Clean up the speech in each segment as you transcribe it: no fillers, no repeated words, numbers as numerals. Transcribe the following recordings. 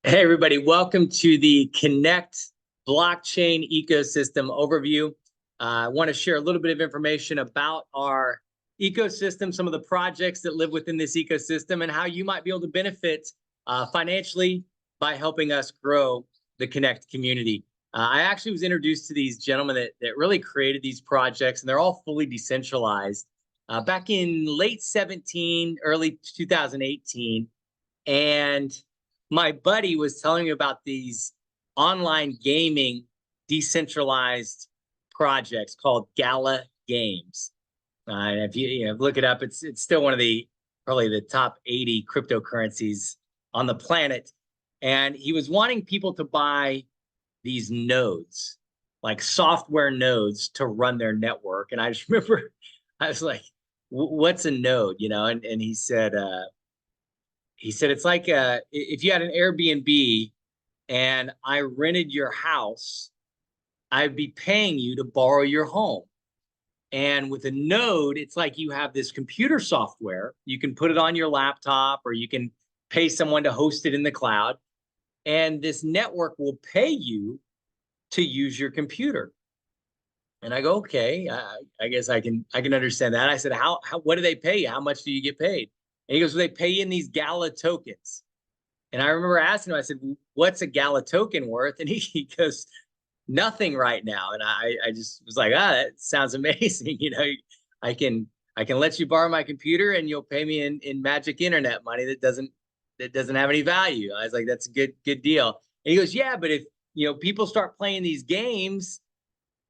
Hey, everybody, welcome to the Connect blockchain ecosystem overview. I want to share a little bit of information about our ecosystem, some of the projects that live within this ecosystem, and how you might be able to benefit financially by helping us grow the Connect community. I actually was introduced to these gentlemen that really created these projects, and they're all fully decentralized back in late 17, early 2018. And my buddy was telling me about these online gaming decentralized projects called Gala Games. And if you look it up, it's still one of the probably the top 80 cryptocurrencies on the planet. And he was wanting people to buy these nodes, like software nodes to run their network. And I just remember I was like, what's a node? And he said it's like if you had an Airbnb and I rented your house, I'd be paying you to borrow your home. And with a node, it's like you have this computer software. You can put it on your laptop or you can pay someone to host it in the cloud. And this network will pay you to use your computer. And I go, okay, I guess I can understand that. I said, how what do they pay you? How much do you get paid? And he goes, well, they pay you in these Gala tokens. And I remember asking him, I said, what's a Gala token worth? And he goes, nothing right now. And I just was like, that sounds amazing. I can I can let you borrow my computer and you'll pay me in magic internet money that doesn't have any value. I was like, that's a good deal. And he goes, yeah, but if people start playing these games,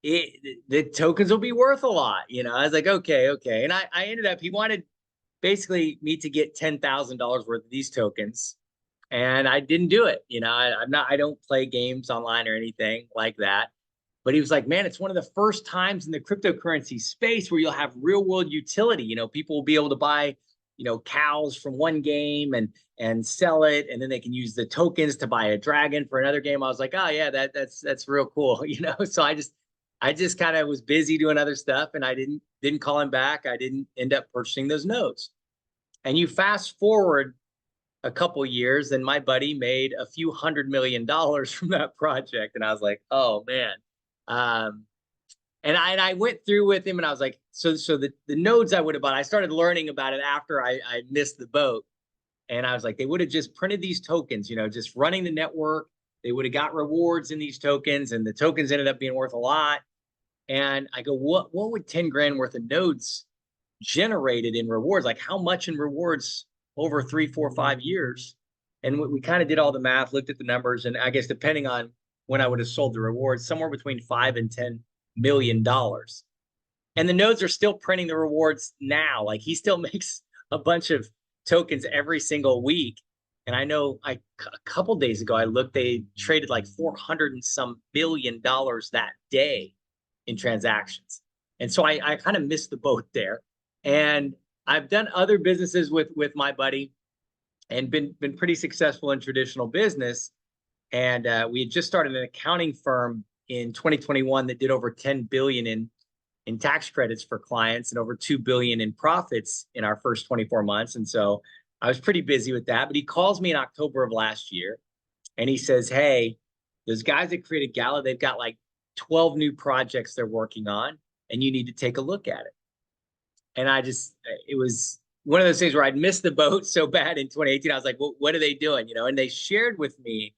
the tokens will be worth a lot. I was like, okay. And I ended up, he wanted basically me to get $10,000 worth of these tokens. And I didn't do it. I don't play games online or anything like that. But he was like, man, it's one of the first times in the cryptocurrency space where you'll have real world utility. People will be able to buy, cows from one game and sell it, and then they can use the tokens to buy a dragon for another game. I was like, oh yeah, that's real cool. So I just kind of was busy doing other stuff, and I didn't call him back. I didn't end up purchasing those nodes. And you fast forward a couple years, and my buddy made a few $100 million from that project, and I was like, oh man. Um, and I went through with him, and I was like, so the nodes I would have bought, I started learning about it after I missed the boat, and I was like, they would have just printed these tokens, just running the network. They would have got rewards in these tokens, and the tokens ended up being worth a lot. And I go, what would 10 grand worth of nodes generated in rewards? Like how much in rewards over 3, 4, 5 years? And we kind of did all the math, looked at the numbers, and I guess depending on when I would have sold the rewards, somewhere between $5 and $10 million. And the nodes are still printing the rewards now. Like he still makes a bunch of tokens every single week. And I know a couple days ago, I looked, they traded like 400 and some $1 billion that day in transactions. And so I kind of missed the boat there. And I've done other businesses with my buddy and been pretty successful in traditional business. And we had just started an accounting firm in 2021 that did over 10 billion in tax credits for clients and over 2 billion in profits in our first 24 months. And so I was pretty busy with that. But he calls me in October of last year and he says, hey, those guys that created Gala, they've got like 12 new projects they're working on, and you need to take a look at it. And it was one of those things where I'd missed the boat so bad in 2018. I was like, well, what are they doing? And they shared with me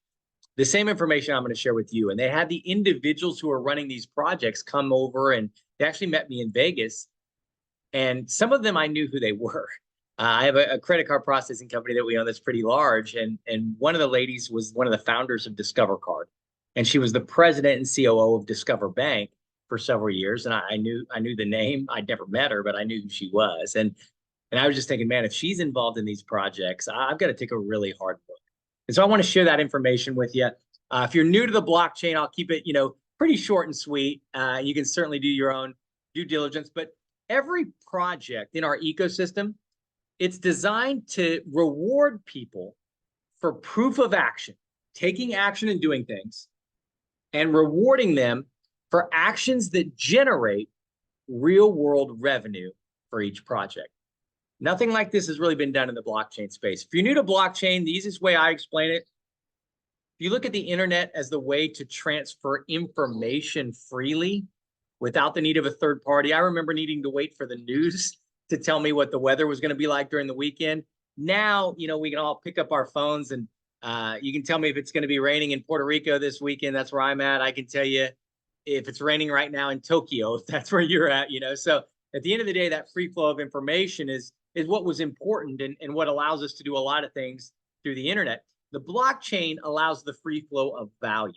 the same information I'm going to share with you. And they had the individuals who are running these projects come over, and they actually met me in Vegas. And some of them I knew who they were. I have a credit card processing company that we own that's pretty large. And one of the ladies was one of the founders of Discover Card. And she was the president and COO of Discover Bank for several years. And I knew the name. I'd never met her, but I knew who she was. And I was just thinking, man, if she's involved in these projects, I've got to take a really hard look. And so I want to share that information with you. If you're new to the blockchain, I'll keep it, pretty short and sweet. You can certainly do your own due diligence, but every project in our ecosystem, it's designed to reward people for proof of action, taking action and doing things, and rewarding them for actions that generate real world revenue for each project. Nothing like this has really been done in the blockchain space. If you're new to blockchain, the easiest way I explain it If you look at the internet as the way to transfer information freely without the need of a third party, I remember needing to wait for the news to tell me what the weather was going to be like during the weekend. Now, we can all pick up our phones and you can tell me if it's going to be raining in Puerto Rico this weekend. That's where I'm at. I can tell you if it's raining right now in Tokyo, if that's where you're at. So at the end of the day, that free flow of information is what was important and what allows us to do a lot of things through the internet. The blockchain allows the free flow of value.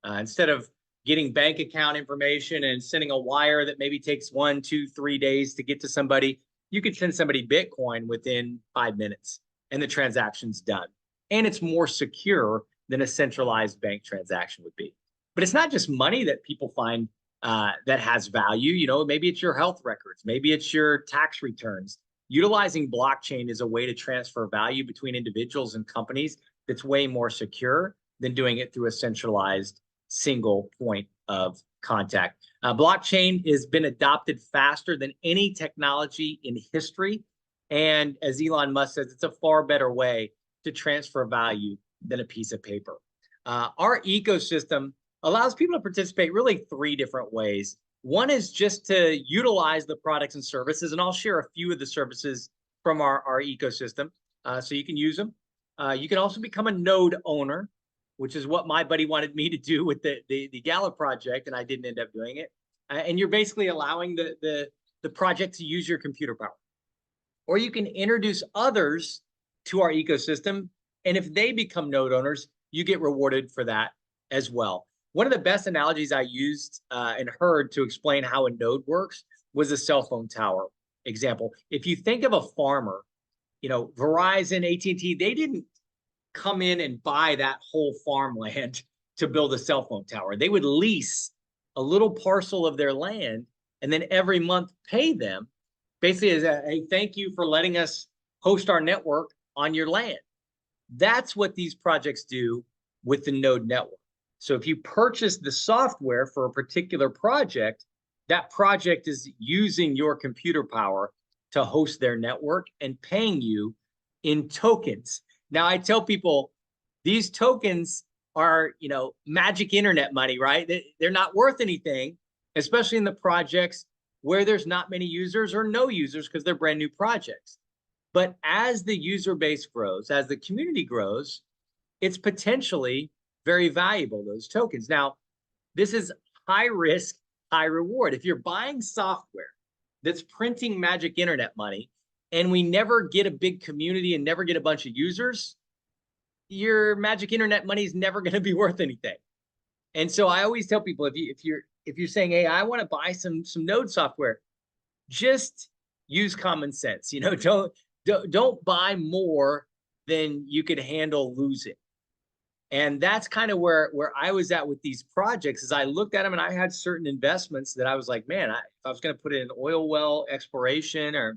Instead of getting bank account information and sending a wire that maybe takes 1, 2, 3 days to get to somebody, you could send somebody Bitcoin within 5 minutes and the transaction's done. And it's more secure than a centralized bank transaction would be. But it's not just money that people find that has value. Maybe it's your health records, maybe it's your tax returns. Utilizing blockchain is a way to transfer value between individuals and companies that's way more secure than doing it through a centralized single point of contact. Blockchain has been adopted faster than any technology in history. And as Elon Musk says, it's a far better way to transfer value than a piece of paper. Our ecosystem allows people to participate really 3 different ways. One is just to utilize the products and services, and I'll share a few of the services from our ecosystem so you can use them. You can also become a node owner, which is what my buddy wanted me to do with the Gala project, and I didn't end up doing it. And you're basically allowing the project to use your computer power. Or you can introduce others to our ecosystem, and if they become node owners, you get rewarded for that as well. One of the best analogies I used and heard to explain how a node works was a cell phone tower example. If you think of a farmer, Verizon, AT&T, they didn't come in and buy that whole farmland to build a cell phone tower. They would lease a little parcel of their land and then every month pay them basically as a thank you for letting us host our network on your land. That's what these projects do with the node network. So if you purchase the software for a particular project, that project is using your computer power to host their network and paying you in tokens. Now, I tell people these tokens are, magic internet money, right? They're not worth anything, especially in the projects where there's not many users or no users because they're brand new projects. But as the user base grows, as the community grows, it's potentially very valuable, those tokens. Now, this is high risk, high reward. If you're buying software that's printing magic internet money and we never get a big community and never get a bunch of users, your magic internet money is never going to be worth anything. And so I always tell people, if you're saying, hey, I want to buy some node software, just use common sense. Don't buy more than you could handle losing. And that's kind of where I was at with these projects. As I looked at them and I had certain investments that I was like, man, if I was going to put in oil well exploration or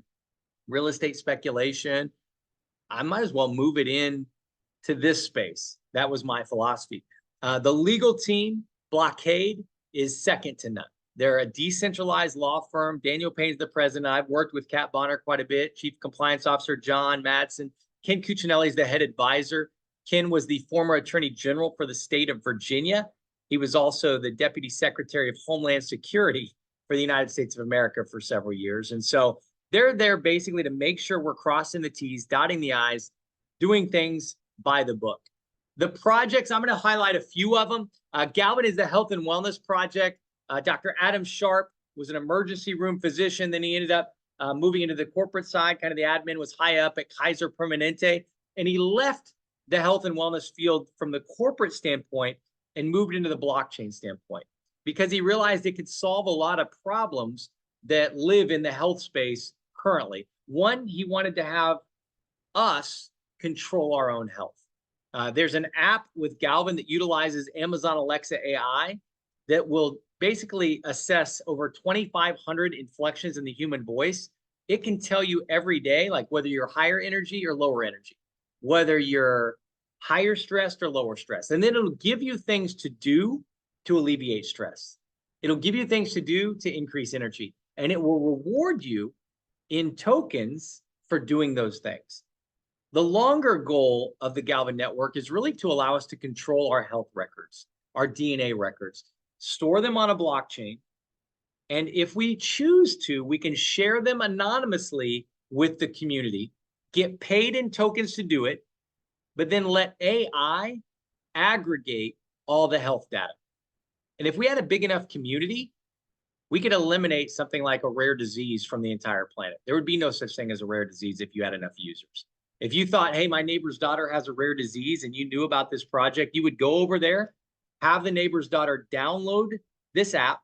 real estate speculation, I might as well move it in to this space. That was my philosophy. The legal team, Blockade, is second to none. They're a decentralized law firm. Daniel Payne's the president. I've worked with Kat Bonner quite a bit. Chief Compliance Officer John Madsen. Ken Cuccinelli is the head advisor. Ken was the former Attorney General for the state of Virginia. He was also the Deputy Secretary of Homeland Security for the United States of America for several years. And so they're there basically to make sure we're crossing the T's, dotting the I's, doing things by the book. The projects, I'm going to highlight a few of them. Galvin is the health and wellness project. Dr. Adam Sharp was an emergency room physician. Then he ended up moving into the corporate side. Kind of the admin was high up at Kaiser Permanente. And he left the health and wellness field from the corporate standpoint and moved into the blockchain standpoint because he realized it could solve a lot of problems that live in the health space currently. One, he wanted to have us control our own health. There's an app with Galvin that utilizes Amazon Alexa AI that will basically assess over 2,500 inflections in the human voice. It can tell you every day, like whether you're higher energy or lower energy, whether you're higher stressed or lower stressed. And then it'll give you things to do to alleviate stress. It'll give you things to do to increase energy. And it will reward you in tokens for doing those things. The longer goal of the Galvin network is really to allow us to control our health records, our DNA records, store them on a blockchain. And if we choose to, we can share them anonymously with the community, get paid in tokens to do it, but then let AI aggregate all the health data. And if we had a big enough community, we could eliminate something like a rare disease from the entire planet. There would be no such thing as a rare disease if you had enough users. If you thought, hey, my neighbor's daughter has a rare disease and you knew about this project, you would go over there, have the neighbor's daughter download this app,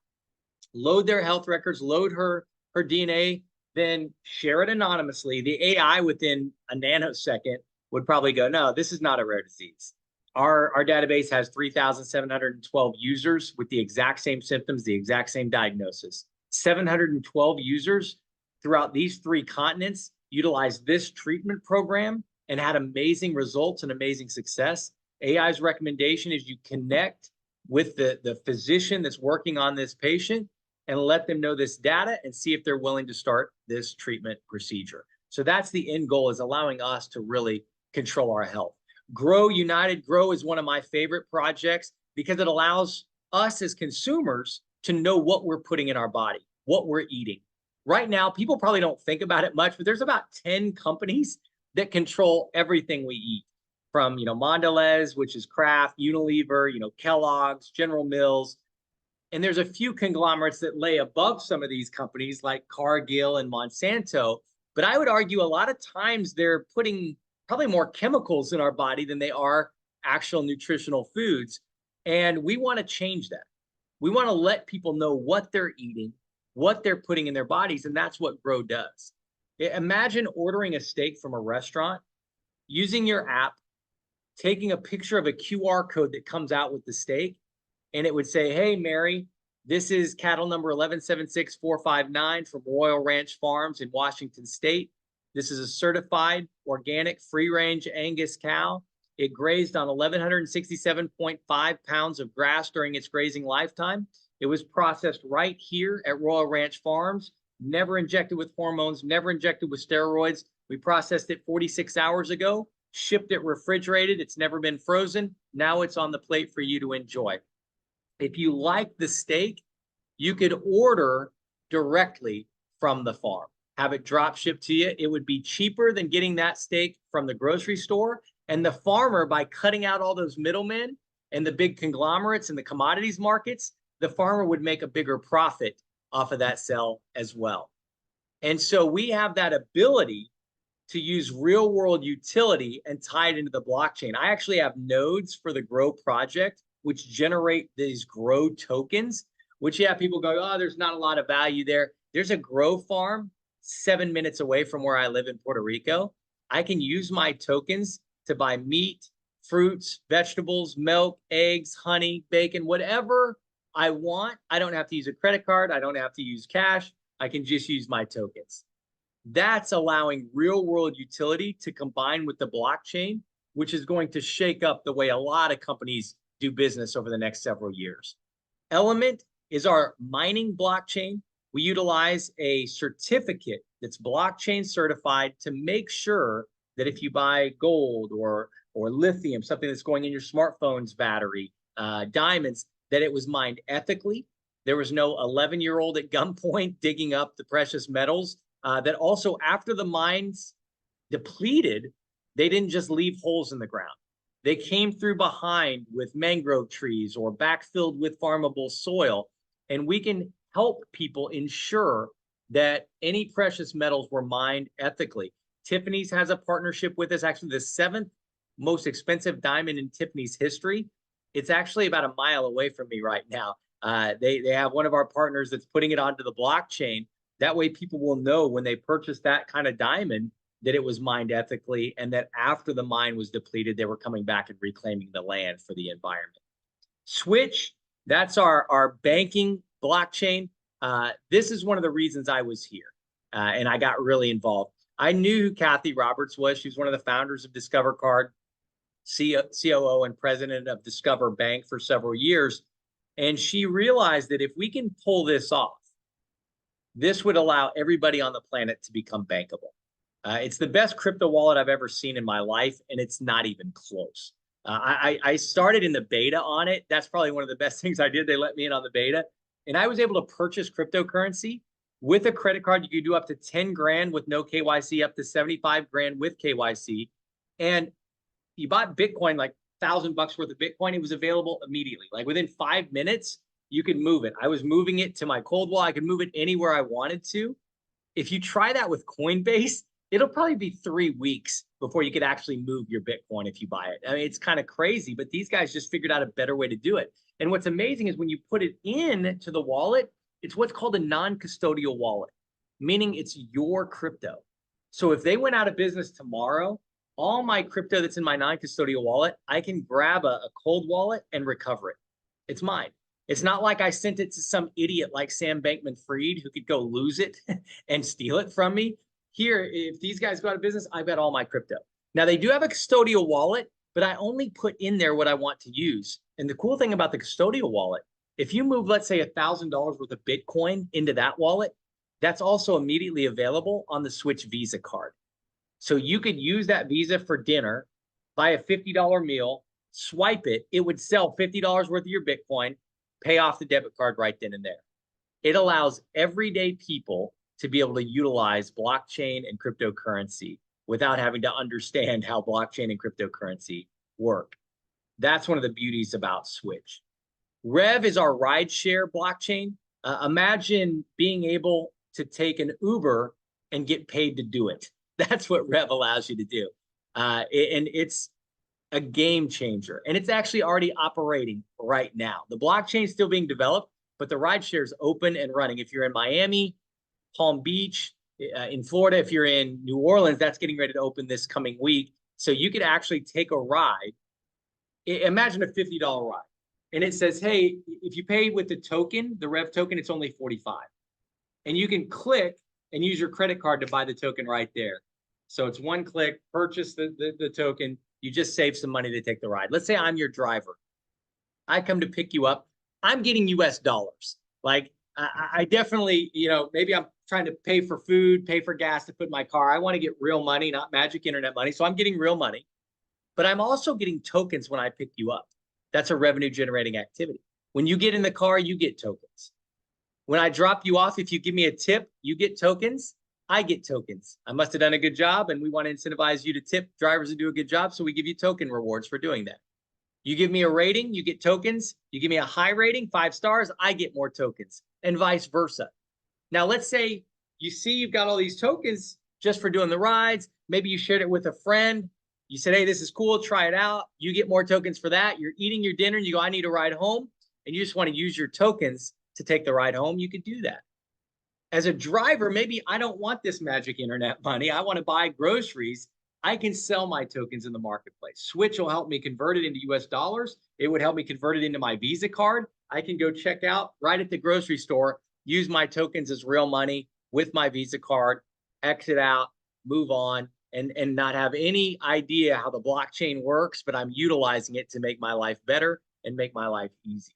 load their health records, load her DNA, then share it anonymously. The AI within a nanosecond would probably go, no, this is not a rare disease. Our database has 3,712 users with the exact same symptoms, the exact same diagnosis. 712 users throughout these 3 continents utilized this treatment program and had amazing results and amazing success. AI's recommendation is you connect with the physician that's working on this patient and let them know this data and see if they're willing to start this treatment procedure. So that's the end goal, is allowing us to really control our health. Grow United Grow is one of my favorite projects because it allows us as consumers to know what we're putting in our body, what we're eating. Right now, people probably don't think about it much, but there's about 10 companies that control everything we eat, from Mondelez, which is Kraft, Unilever, Kellogg's, General Mills. And there's a few conglomerates that lay above some of these companies like Cargill and Monsanto. But I would argue a lot of times they're putting probably more chemicals in our body than they are actual nutritional foods. And we want to change that. We want to let people know what they're eating, what they're putting in their bodies. And that's what Grow does. Imagine ordering a steak from a restaurant, using your app, taking a picture of a QR code that comes out with the steak, and it would say, hey, Mary, this is cattle number 1176459 from Royal Ranch Farms in Washington State. This is a certified organic free-range Angus cow. It grazed on 1,167.5 pounds of grass during its grazing lifetime. It was processed right here at Royal Ranch Farms, never injected with hormones, never injected with steroids. We processed it 46 hours ago, shipped it refrigerated. It's never been frozen. Now it's on the plate for you to enjoy. If you like the steak, you could order directly from the farm, have it drop shipped to you. It would be cheaper than getting that steak from the grocery store. And the farmer, by cutting out all those middlemen and the big conglomerates and the commodities markets, the farmer would make a bigger profit off of that sale as well. And so we have that ability to use real world utility and tie it into the blockchain. I actually have nodes for the Grow project, which generate these Grow tokens, which people go, oh, there's not a lot of value there. There's a Grow farm 7 minutes away from where I live in Puerto Rico. I can use my tokens to buy meat, fruits, vegetables, milk, eggs, honey, bacon, whatever I want. I don't have to use a credit card. I don't have to use cash. I can just use my tokens. That's allowing real world utility to combine with the blockchain, which is going to shake up the way a lot of companies do business over the next several years. Element is our mining blockchain. We utilize a certificate that's blockchain certified to make sure that if you buy gold or lithium, something that's going in your smartphone's battery, diamonds, that it was mined ethically. There was no 11-year-old at gunpoint digging up the precious metals. That also, after the mines depleted, they didn't just leave holes in the ground. They came through behind with mangrove trees or backfilled with farmable soil. And we can help people ensure that any precious metals were mined ethically. Tiffany's has a partnership with us, actually the 7th most expensive diamond in Tiffany's history. It's actually about a mile away from me right now. They have one of our partners that's putting it onto the blockchain. That way people will know when they purchase that kind of diamond that it was mined ethically, and that after the mine was depleted, they were coming back and reclaiming the land for the environment. Switch, that's our banking blockchain. This is one of the reasons I was here, and I got really involved. I knew who Kathy Roberts was. She was one of the founders of Discover Card, COO and president of Discover Bank for several years. And she realized that if we can pull this off, this would allow everybody on the planet to become bankable. It's the best crypto wallet I've ever seen in my life, and it's not even close. I started in the beta on it. That's probably one of the best things I did. They let me in on the beta, and I was able to purchase cryptocurrency with a credit card. You could do up to 10 grand with no KYC, up to 75 grand with KYC. And you bought Bitcoin, like $1,000 worth of Bitcoin. It was available immediately. Like within 5 minutes, you could move it. I was moving it to my cold wallet. I could move it anywhere I wanted to. If you try that with Coinbase, it'll probably be 3 weeks before you could actually move your Bitcoin if you buy it. I mean, it's kind of crazy, but these guys just figured out a better way to do it. And what's amazing is when you put it in to the wallet, it's what's called a non-custodial wallet, meaning it's your crypto. So if they went out of business tomorrow, all my crypto that's in my non-custodial wallet, I can grab a cold wallet and recover it. It's mine. It's not like I sent it to some idiot like Sam Bankman-Fried who could go lose it and steal it from me. Here, if these guys go out of business, I bet all my crypto. Now, they do have a custodial wallet, but I only put in there what I want to use. And the cool thing about the custodial wallet, if you move, let's say, $1,000 worth of Bitcoin into that wallet, that's also immediately available on the Switch Visa card. So you could use that Visa for dinner, buy a $50 meal, swipe it. It would sell $50 worth of your Bitcoin, pay off the debit card right then and there. It allows everyday people to be able to utilize blockchain and cryptocurrency without having to understand how blockchain and cryptocurrency work. That's one of the beauties about Switch. Rev is our rideshare blockchain. Imagine being able to take an Uber and get paid to do it. That's what Rev allows you to do. And it's a game changer. And it's actually already operating right now. The blockchain is still being developed, but the rideshare is open and running. If you're in Miami, Palm Beach, in Florida, if you're in New Orleans, that's getting ready to open this coming week. So you could actually take a ride. Imagine a $50 ride. And it says, hey, if you pay with the token, the Rev token, it's only $45. And you can click and use your credit card to buy the token right there. So it's one click, purchase the token. You just save some money to take the ride. Let's say I'm your driver. I come to pick you up. I'm getting US dollars. Like I definitely, maybe I'm trying to pay for food, pay for gas to put in my car. I want to get real money, not magic internet money. So I'm getting real money. But I'm also getting tokens when I pick you up. That's a revenue generating activity. When you get in the car, you get tokens. When I drop you off, if you give me a tip, you get tokens. I get tokens. I must have done a good job, and we want to incentivize you to tip drivers and do a good job, so we give you token rewards for doing that. You give me a rating, you get tokens. You give me a high rating, 5 stars, I get more tokens, and vice versa. Now, let's say you see you've got all these tokens just for doing the rides. Maybe you shared it with a friend. You said, hey, this is cool, try it out. You get more tokens for that. You're eating your dinner and you go, I need a ride home. And you just want to use your tokens to take the ride home. You could do that. As a driver, maybe I don't want this magic internet money. I want to buy groceries. I can sell my tokens in the marketplace. Switch will help me convert it into US dollars. It would help me convert it into my Visa card. I can go check out right at the grocery store, use my tokens as real money with my Visa card, exit out, move on, and not have any idea how the blockchain works, but I'm utilizing it to make my life better and make my life easier.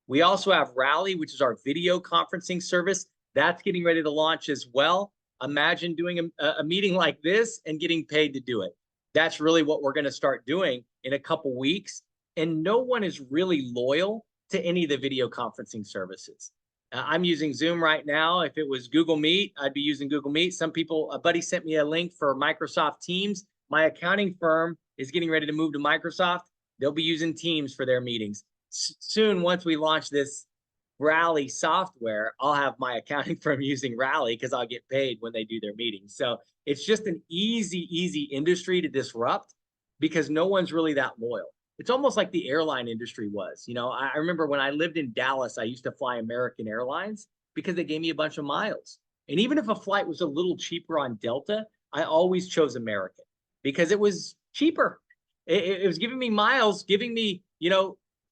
We also have Rally, which is our video conferencing service. That's getting ready to launch as well. Imagine doing a meeting like this and getting paid to do it. That's really what we're going to start doing in a couple weeks. And no one is really loyal to any of the video conferencing services. I'm using Zoom right now. If it was Google Meet, I'd be using Google Meet. Some people, a buddy sent me a link for Microsoft Teams. My accounting firm is getting ready to move to Microsoft. They'll be using Teams for their meetings. Soon, once we launch this Rally software, I'll have my accounting firm using Rally because I'll get paid when they do their meetings. So it's just an easy industry to disrupt because no one's really that loyal. It's almost like the airline industry was. I remember when I lived in Dallas, I used to fly American Airlines because they gave me a bunch of miles. And even if a flight was a little cheaper on Delta, I always chose American because it was cheaper. It was giving me miles, giving me,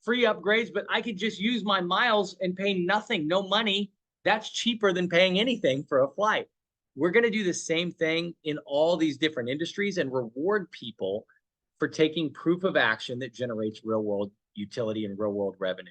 free upgrades, but I could just use my miles and pay nothing, no money. That's cheaper than paying anything for a flight. We're going to do the same thing in all these different industries and reward people for taking proof of action that generates real world utility and real world revenue.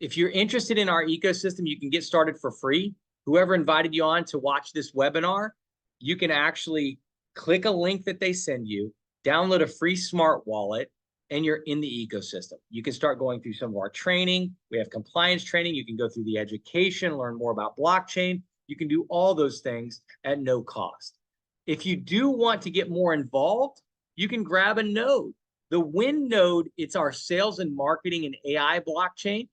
If you're interested in our ecosystem, you can get started for free. Whoever invited you on to watch this webinar, you can actually click a link that they send you, download a free smart wallet, and you're in the ecosystem. You can start going through some of our training. We have compliance training. You can go through the education, learn more about blockchain. You can do all those things at no cost. If you do want to get more involved, you can grab a node. The Win node, it's our sales and marketing and AI blockchain.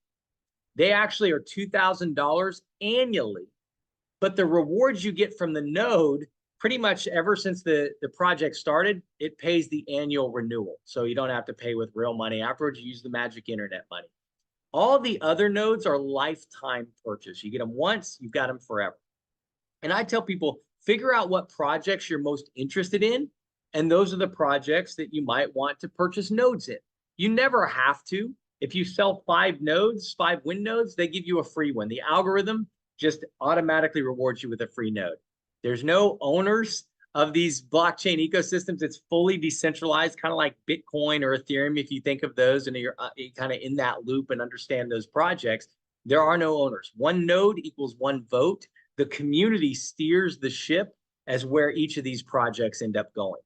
They actually are $2,000 annually, but the rewards you get from the node, pretty much ever since the project started, it pays the annual renewal. So you don't have to pay with real money afterwards. You use the magic internet money. All the other nodes are lifetime purchase. You get them once, you've got them forever. And I tell people, figure out what projects you're most interested in. And those are the projects that you might want to purchase nodes in. You never have to. If you sell 5 nodes, 5 Win nodes, they give you a free one. The algorithm just automatically rewards you with a free node. There's no owners of these blockchain ecosystems. It's fully decentralized, kind of like Bitcoin or Ethereum, if you think of those and you're kind of in that loop and understand those projects. There are no owners. One node equals one vote. The community steers the ship as where each of these projects end up going.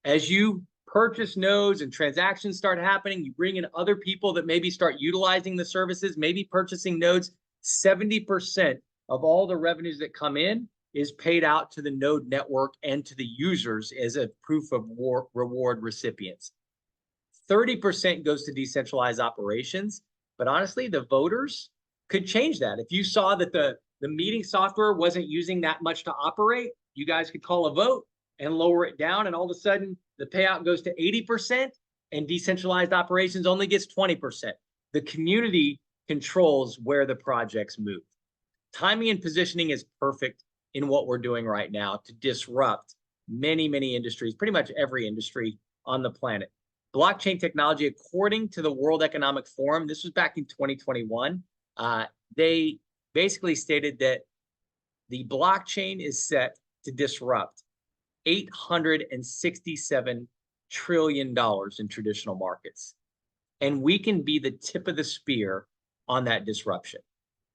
As you purchase nodes and transactions start happening, you bring in other people that maybe start utilizing the services, maybe purchasing nodes. 70% of all the revenues that come in is paid out to the node network and to the users as a proof of reward recipients. 30% goes to decentralized operations, but honestly, the voters could change that. If you saw that the meeting software wasn't using that much to operate, you guys could call a vote and lower it down, and all of a sudden the payout goes to 80% and decentralized operations only gets 20%. The community controls where the projects move. Timing and positioning is perfect in what we're doing right now to disrupt many, many industries, pretty much every industry on the planet. Blockchain technology, according to the World Economic Forum, this was back in 2021, they basically stated that the blockchain is set to disrupt $867 trillion in traditional markets. And we can be the tip of the spear on that disruption.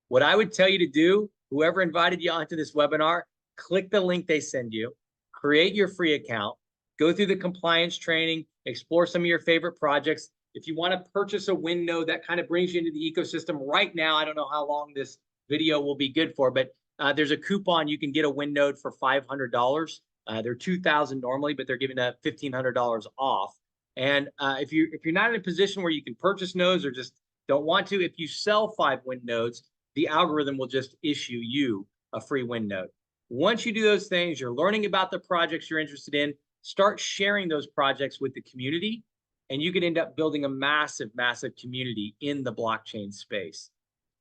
What I would tell you to do, whoever invited you onto this webinar, click the link they send you, create your free account, go through the compliance training, explore some of your favorite projects. If you want to purchase a Win node, that kind of brings you into the ecosystem right now. I don't know how long this video will be good for, but there's a coupon. You can get a Win node for $500. They're $2,000 normally, but they're giving that $1,500 off. And if you're not in a position where you can purchase nodes or just don't want to, if you sell 5 Win nodes, the algorithm will just issue you a free Win node. Once you do those things, you're learning about the projects you're interested in, start sharing those projects with the community, and you can end up building a massive, massive community in the blockchain space.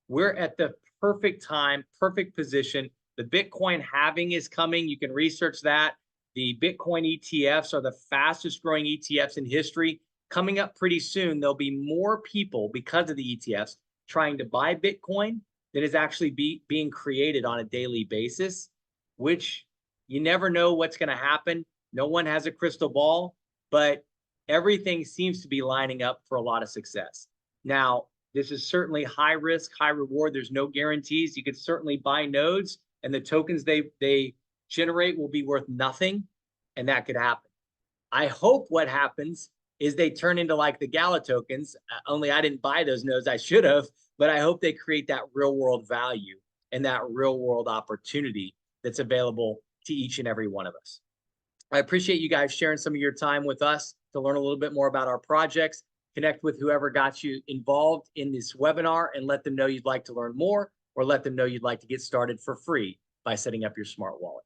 We're at the perfect time, perfect position. The Bitcoin halving is coming. You can research that. The Bitcoin ETFs are the fastest growing ETFs in history. Coming up pretty soon, there'll be more people because of the ETFs trying to buy Bitcoin than is actually being created on a daily basis, which you never know what's going to happen. No one has a crystal ball, but everything seems to be lining up for a lot of success. Now, this is certainly high risk, high reward. There's no guarantees. You could certainly buy nodes and the tokens they generate will be worth nothing, and that could happen. I hope what happens is they turn into like the Gala tokens, only I didn't buy those nodes, I should have, but I hope they create that real world value and that real world opportunity that's available to each and every one of us. I appreciate you guys sharing some of your time with us to learn a little bit more about our projects, connect with whoever got you involved in this webinar, and let them know you'd like to learn more, or let them know you'd like to get started for free by setting up your smart wallet.